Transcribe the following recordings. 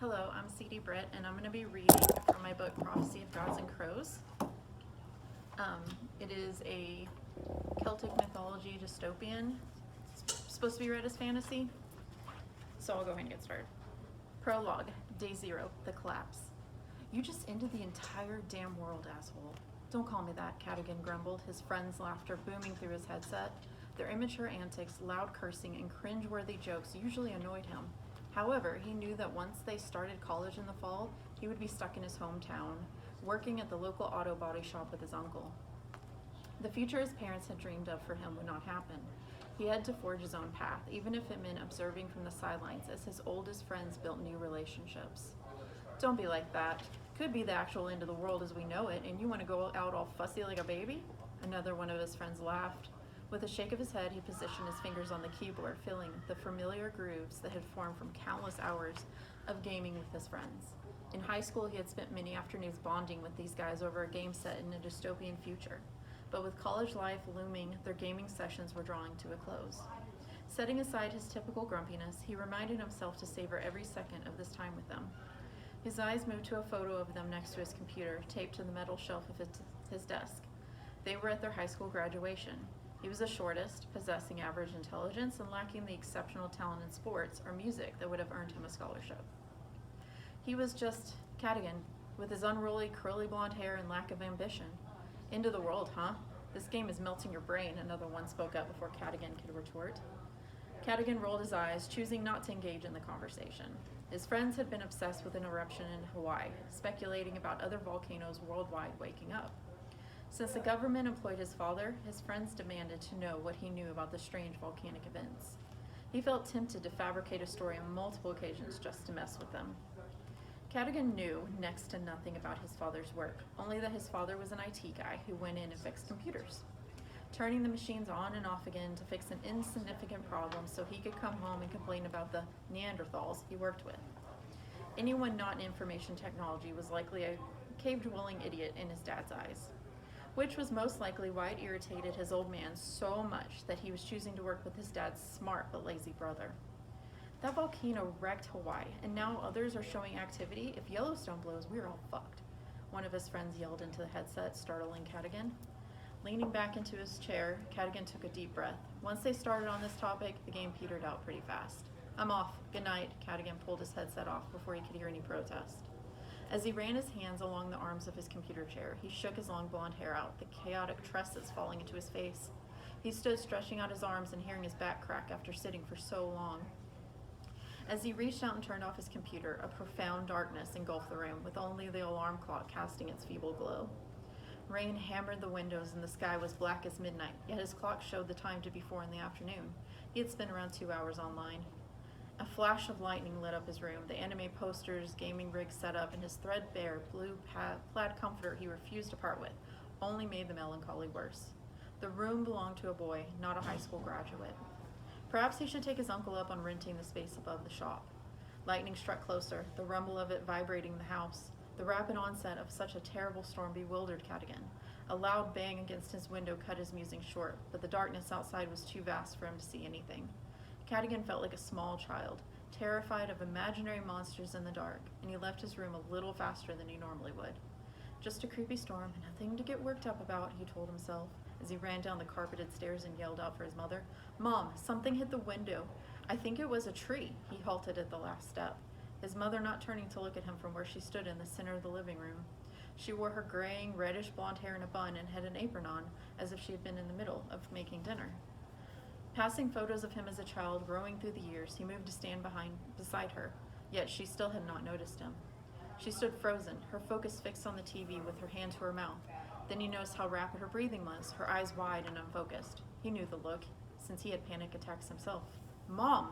Hello, I'm CD Britt, and I'm going to be reading from my book Prophecy of Gods and Crows. It is a Celtic mythology dystopian. It's supposed to be read as fantasy, so I'll go ahead and get started. Prologue, Day 0, The Collapse. You just ended the entire damn world, asshole. Don't call me that, Cadogan grumbled, his friend's laughter booming through his headset. Their immature antics, loud cursing, and cringe-worthy jokes usually annoyed him. However, he knew that once they started college in the fall, he would be stuck in his hometown, working at the local auto body shop with his uncle. The future his parents had dreamed of for him would not happen. He had to forge his own path, even if it meant observing from the sidelines as his oldest friends built new relationships. Don't be like that. Could be the actual end of the world as we know it, and you want to go out all fussy like a baby? Another one of his friends laughed. With a shake of his head, he positioned his fingers on the keyboard, filling the familiar grooves that had formed from countless hours of gaming with his friends. In high school, he had spent many afternoons bonding with these guys over a game set in a dystopian future. But with college life looming, their gaming sessions were drawing to a close. Setting aside his typical grumpiness, he reminded himself to savor every second of this time with them. His eyes moved to a photo of them next to his computer, taped to the metal shelf of his desk. They were at their high school graduation. He was the shortest, possessing average intelligence and lacking the exceptional talent in sports or music that would have earned him a scholarship. He was just Cadogan, with his unruly, curly blonde hair and lack of ambition. End of the world, huh? This game is melting your brain, another one spoke up before Cadogan could retort. Cadogan rolled his eyes, choosing not to engage in the conversation. His friends had been obsessed with an eruption in Hawaii, speculating about other volcanoes worldwide waking up. Since the government employed his father, his friends demanded to know what he knew about the strange volcanic events. He felt tempted to fabricate a story on multiple occasions just to mess with them. Cadogan knew next to nothing about his father's work, only that his father was an IT guy who went in and fixed computers, turning the machines on and off again to fix an insignificant problem so he could come home and complain about the Neanderthals he worked with. Anyone not in information technology was likely a cave-dwelling idiot in his dad's eyes, which was most likely why it irritated his old man so much that he was choosing to work with his dad's smart but lazy brother. That volcano wrecked Hawaii, and now others are showing activity. If Yellowstone blows, we're all fucked, one of his friends yelled into the headset, startling Cadogan. Leaning back into his chair, Cadogan took a deep breath. Once they started on this topic, the game petered out pretty fast. I'm off. Good night. Cadogan pulled his headset off before he could hear any protest. As he ran his hands along the arms of his computer chair, he shook his long blonde hair out, the chaotic tresses falling into his face. He stood stretching out his arms and hearing his back crack after sitting for so long. As he reached out and turned off his computer, a profound darkness engulfed the room, with only the alarm clock casting its feeble glow. Rain hammered the windows and the sky was black as midnight, yet his clock showed the time to be 4 in the afternoon. He had spent around 2 hours online. A flash of lightning lit up his room, the anime posters, gaming rig set up, and his threadbare blue plaid comforter he refused to part with only made the melancholy worse. The room belonged to a boy, not a high school graduate. Perhaps he should take his uncle up on renting the space above the shop. Lightning struck closer, the rumble of it vibrating the house. The rapid onset of such a terrible storm bewildered Cadogan. A loud bang against his window cut his musing short, but the darkness outside was too vast for him to see anything. Cadogan felt like a small child, terrified of imaginary monsters in the dark, and he left his room a little faster than he normally would. Just a creepy storm, nothing to get worked up about, he told himself, as he ran down the carpeted stairs and yelled out for his mother. Mom, something hit the window. I think it was a tree. He halted at the last step, his mother not turning to look at him from where she stood in the center of the living room. She wore her graying, reddish blonde hair in a bun and had an apron on, as if she had been in the middle of making dinner. Passing photos of him as a child growing through the years, he moved to stand beside her, yet she still had not noticed him. She stood frozen, her focus fixed on the TV with her hand to her mouth. Then he noticed how rapid her breathing was, her eyes wide and unfocused. He knew the look, since he had panic attacks himself. Mom!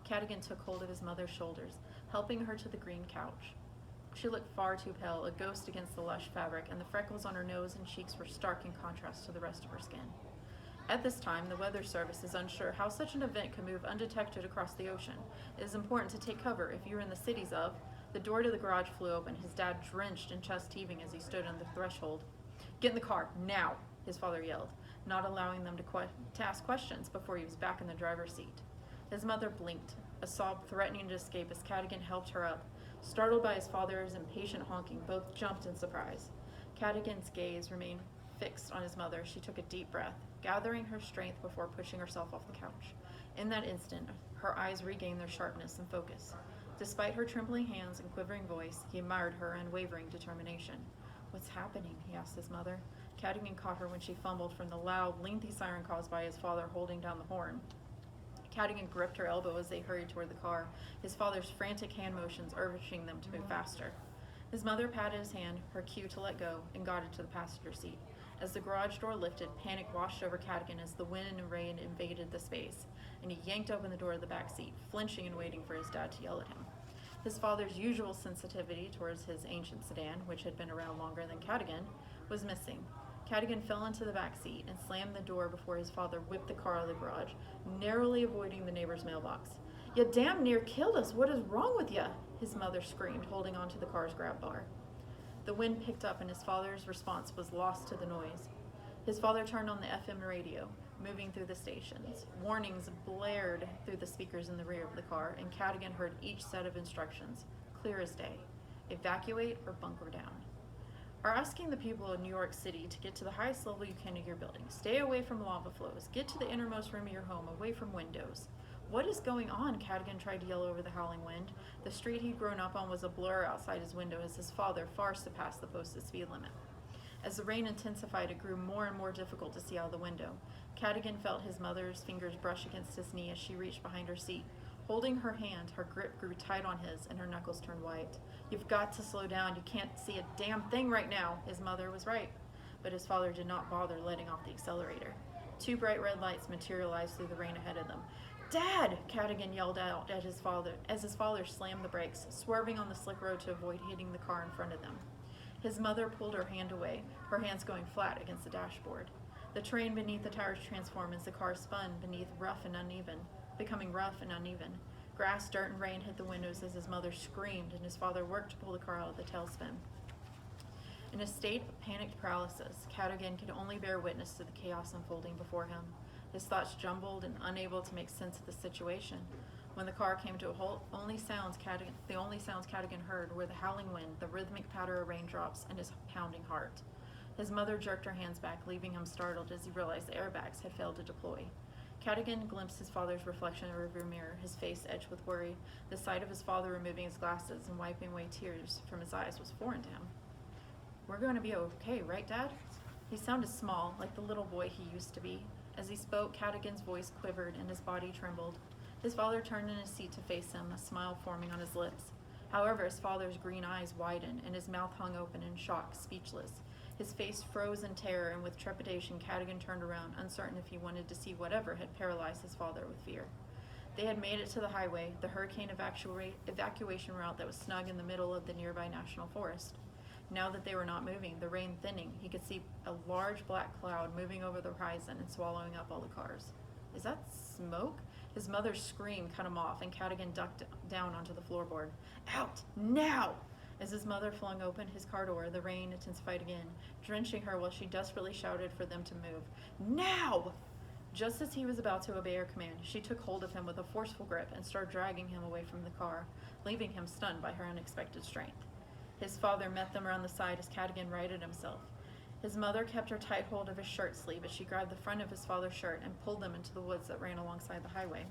Cadogan took hold of his mother's shoulders, helping her to the green couch. She looked far too pale, a ghost against the lush fabric, and the freckles on her nose and cheeks were stark in contrast to the rest of her skin. At this time, the Weather Service is unsure how such an event could move undetected across the ocean. It is important to take cover if you are in the cities of... The door to the garage flew open, his dad drenched and chest heaving as he stood on the threshold. Get in the car, now, his father yelled, not allowing them to ask questions before he was back in the driver's seat. His mother blinked, a sob threatening to escape as Cadogan helped her up, Startled by his father's impatient honking, both jumped in surprise. Cadigan's gaze remained fixed on his mother. She took a deep breath, gathering her strength before pushing herself off the couch. In that instant, her eyes regained their sharpness and focus. Despite her trembling hands and quivering voice, he admired her unwavering determination. "What's happening?" he asked his mother. Cadigan caught her when she fumbled from the loud, lengthy siren caused by his father holding down the horn. Cadigan gripped her elbow as they hurried toward the car, his father's frantic hand motions urging them to move faster. His mother patted his hand, her cue to let go, and got into the passenger seat. As the garage door lifted, panic washed over Cadigan as the wind and rain invaded the space, and he yanked open the door of the back seat, flinching and waiting for his dad to yell at him. His father's usual sensitivity towards his ancient sedan, which had been around longer than Cadigan, was missing. Cadigan fell into the back seat and slammed the door before his father whipped the car out of the garage, narrowly avoiding the neighbor's mailbox. "You damn near killed us! What is wrong with ya?" his mother screamed, holding onto the car's grab bar. The wind picked up and his father's response was lost to the noise. His father turned on the FM radio, moving through the stations. Warnings blared through the speakers in the rear of the car, and Cadigan heard each set of instructions, clear as day. Evacuate or bunker down. Are asking the people of New York City to get to the highest level you can of your building. Stay away from lava flows. Get to the innermost room of your home, away from windows. What is going on? Cadigan tried to yell over the howling wind. The street he'd grown up on was a blur outside his window as his father far surpassed the posted speed limit. As the rain intensified, it grew more and more difficult to see out of the window. Cadigan felt his mother's fingers brush against his knee as she reached behind her seat. Holding her hand, her grip grew tight on his and her knuckles turned white. "You've got to slow down. You can't see a damn thing right now." His mother was right, but his father did not bother letting off the accelerator. Two bright red lights materialized through the rain ahead of them. "Dad!" Cadigan yelled out at his father as his father slammed the brakes, swerving on the slick road to avoid hitting the car in front of them. His mother pulled her hand away, her hands going flat against the dashboard. The terrain beneath the tires transformed as the car spun becoming rough and uneven. Grass, dirt, and rain hit the windows as his mother screamed and his father worked to pull the car out of the tailspin. In a state of panicked paralysis, Cadigan could only bear witness to the chaos unfolding before him. His thoughts jumbled and unable to make sense of the situation. When the car came to a halt, the only sounds Cadigan heard were the howling wind, the rhythmic patter of raindrops, and his pounding heart. His mother jerked her hands back, leaving him startled as he realized the airbags had failed to deploy. Cadigan glimpsed his father's reflection in the rearview mirror, his face edged with worry. The sight of his father removing his glasses and wiping away tears from his eyes was foreign to him. "We're going to be okay, right, Dad?" He sounded small, like the little boy he used to be. As he spoke, Cadigan's voice quivered and his body trembled. His father turned in his seat to face him, a smile forming on his lips. However, his father's green eyes widened and his mouth hung open in shock, speechless. His face froze in terror, and with trepidation, Cadigan turned around, uncertain if he wanted to see whatever had paralyzed his father with fear. They had made it to the highway, the hurricane evacuation route that was snug in the middle of the nearby national forest. Now that they were not moving, the rain thinning, he could see a large black cloud moving over the horizon and swallowing up all the cars. "Is that smoke?" His mother's scream cut him off, and Cadigan ducked down onto the floorboard. "Out! Now!" As his mother flung open his car door, the rain intensified again, drenching her while she desperately shouted for them to move. "Now!" Just as he was about to obey her command, she took hold of him with a forceful grip and started dragging him away from the car, leaving him stunned by her unexpected strength. His father met them around the side as Cadigan righted himself. His mother kept her tight hold of his shirt sleeve as she grabbed the front of his father's shirt and pulled them into the woods that ran alongside the highway.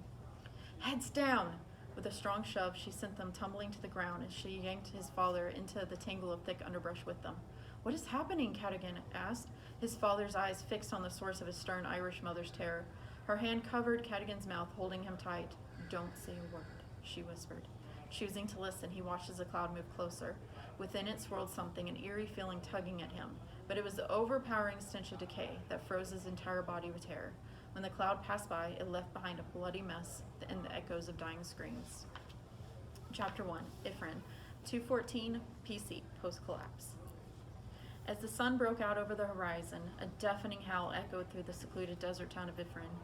"Heads down!" With a strong shove, she sent them tumbling to the ground as she yanked his father into the tangle of thick underbrush with them. "What is happening?" Cadigan asked, his father's eyes fixed on the source of his stern Irish mother's terror. Her hand covered Cadigan's mouth, holding him tight. "Don't say a word," she whispered. Choosing to listen, he watched as the cloud moved closer. Within it swirled something, an eerie feeling tugging at him, but it was the overpowering stench of decay that froze his entire body with terror. When the cloud passed by, it left behind a bloody mess and the echoes of dying screams. Chapter 1, Ifrin, 2:14 PC, post-collapse. As the sun broke out over the horizon, a deafening howl echoed through the secluded desert town of Ifrin,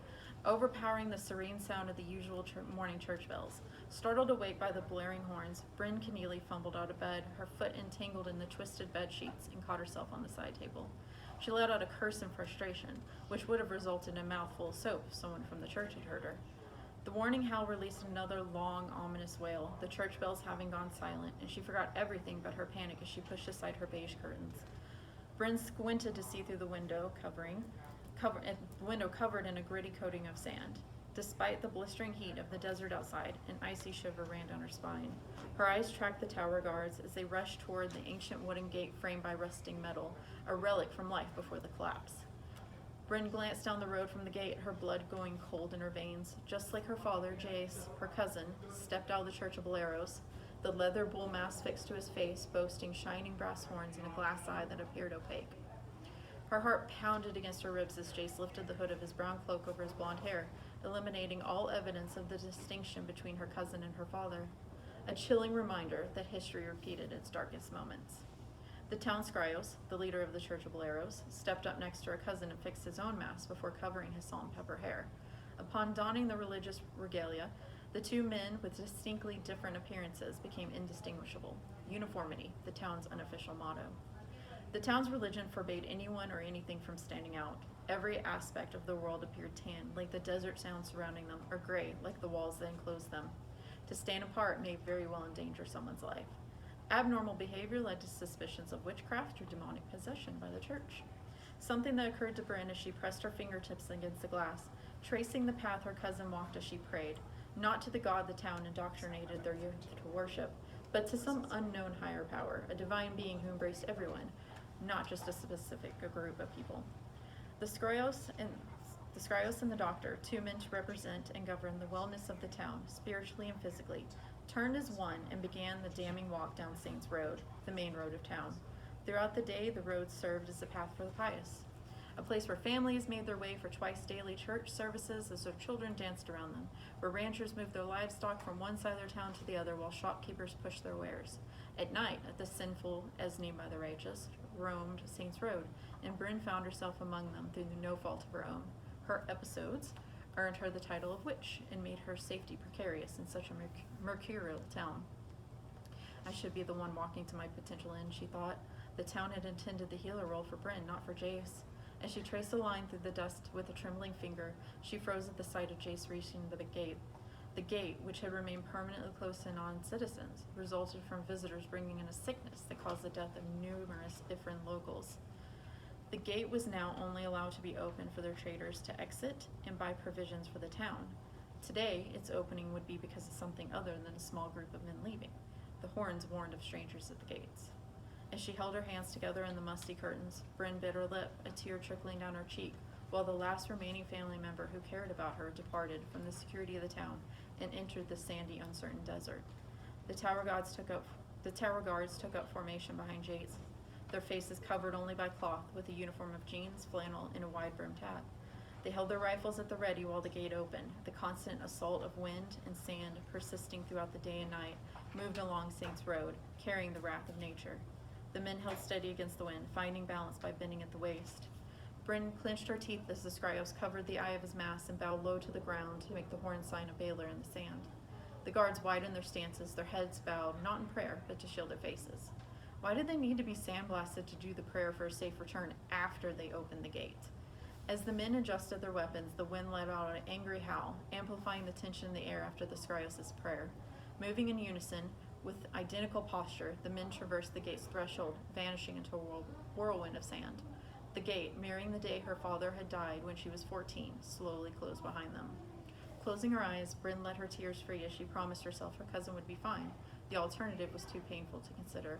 overpowering the serene sound of the usual morning church bells. Startled awake by the blaring horns, Bryn Keneally fumbled out of bed, her foot entangled in the twisted bed sheets, and caught herself on the side table. She let out a curse in frustration, which would have resulted in a mouthful of soap if someone from the church had heard her. The warning howl released another long, ominous wail, the church bells having gone silent, and she forgot everything but her panic as she pushed aside her beige curtains. Bryn squinted to see through the window covered in a gritty coating of sand. Despite the blistering heat of the desert outside, an icy shiver ran down her spine. Her eyes tracked the tower guards as they rushed toward the ancient wooden gate framed by rusting metal, a relic from life before the collapse. Bryn glanced down the road from the gate, her blood going cold in her veins. Just like her father, Jace, her cousin, stepped out of the Church of Boleros, the leather bull mask fixed to his face, boasting shining brass horns and a glass eye that appeared opaque. Her heart pounded against her ribs as Jace lifted the hood of his brown cloak over his blonde hair, eliminating all evidence of the distinction between her cousin and her father. A chilling reminder that history repeated its darkest moments. The town scrios, the leader of the Church of Boleros, stepped up next to her cousin and fixed his own mask before covering his salt and pepper hair. Upon donning the religious regalia, the two men with distinctly different appearances became indistinguishable. Uniformity, the town's unofficial motto. The town's religion forbade anyone or anything from standing out. Every aspect of the world appeared tan, like the desert sounds surrounding them, or gray, like the walls that enclosed them. To stand apart may very well endanger someone's life. Abnormal behavior led to suspicions of witchcraft or demonic possession by the church. Something that occurred to Bryn as she pressed her fingertips against the glass, tracing the path her cousin walked as she prayed, not to the God the town indoctrinated their youth to worship, but to some unknown higher power, a divine being who embraced everyone, not just a specific group of people. The Scrios and the doctor, two men to represent and govern the wellness of the town, spiritually and physically, turned as one and began the damning walk down Saints Road, the main road of town. Throughout the day, the road served as a path for the pious, a place where families made their way for twice daily church services as their children danced around them, where ranchers moved their livestock from one side of their town to the other while shopkeepers pushed their wares. At night, at the sinful, as named by the righteous, roamed Saints Road, and Bryn found herself among them through no fault of her own. Her episodes earned her the title of witch and made her safety precarious in such a mercurial town. I should be the one walking to my potential end, she thought. The town had intended the healer role for Bryn, not for Jace. As she traced a line through the dust with a trembling finger, she froze at the sight of Jace reaching the gate. The gate, which had remained permanently closed to non-citizens, resulted from visitors bringing in a sickness that caused the death of numerous Ifrin locals. The gate was now only allowed to be open for their traders to exit and buy provisions for the town. Today, its opening would be because of something other than a small group of men leaving. The horns warned of strangers at the gates. As she held her hands together in the musty curtains, Bryn bit her lip, a tear trickling down her cheek, while the last remaining family member who cared about her departed from the security of the town and entered the sandy, uncertain desert. The tower guards took up formation behind Jace, their faces covered only by cloth, with a uniform of jeans, flannel, and a wide-brimmed hat. They held their rifles at the ready while the gate opened. The constant assault of wind and sand, persisting throughout the day and night, moved along Saints Road, carrying the wrath of nature. The men held steady against the wind, finding balance by bending at the waist. Bryn clenched her teeth as the Scrios covered the eye of his mask and bowed low to the ground to make the horn sign of Baylor in the sand. The guards widened their stances, their heads bowed, not in prayer, but to shield their faces. Why did they need to be sandblasted to do the prayer for a safe return after they opened the gate? As the men adjusted their weapons, the wind let out an angry howl, amplifying the tension in the air after the Scrios' prayer. Moving in unison, with identical posture, the men traversed the gate's threshold, vanishing into a whirlwind of sand. The gate, mirroring the day her father had died when she was 14, slowly closed behind them. Closing her eyes, Bryn let her tears free as she promised herself her cousin would be fine. The alternative was too painful to consider.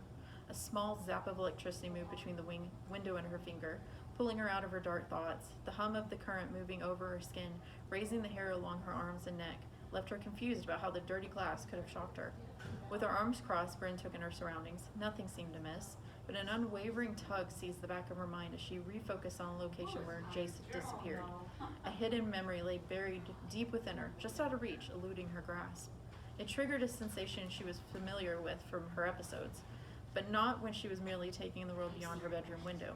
A small zap of electricity moved between the window and her finger, pulling her out of her dark thoughts. The hum of the current moving over her skin, raising the hair along her arms and neck, left her confused about how the dirty glass could have shocked her. With her arms crossed, Bryn took in her surroundings. Nothing seemed amiss, but an unwavering tug seized the back of her mind as she refocused on a location where Jace had disappeared. A hidden memory lay buried deep within her, just out of reach, eluding her grasp. It triggered a sensation she was familiar with from her episodes, but not when she was merely taking the world beyond her bedroom window.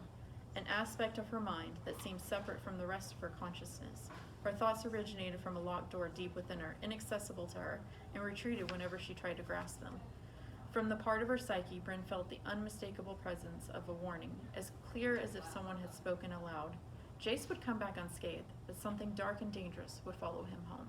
An aspect of her mind that seemed separate from the rest of her consciousness. Her thoughts originated from a locked door deep within her, inaccessible to her, and retreated whenever she tried to grasp them. From the part of her psyche, Bryn felt the unmistakable presence of a warning, as clear as if someone had spoken aloud. Jace would come back unscathed, but something dark and dangerous would follow him home.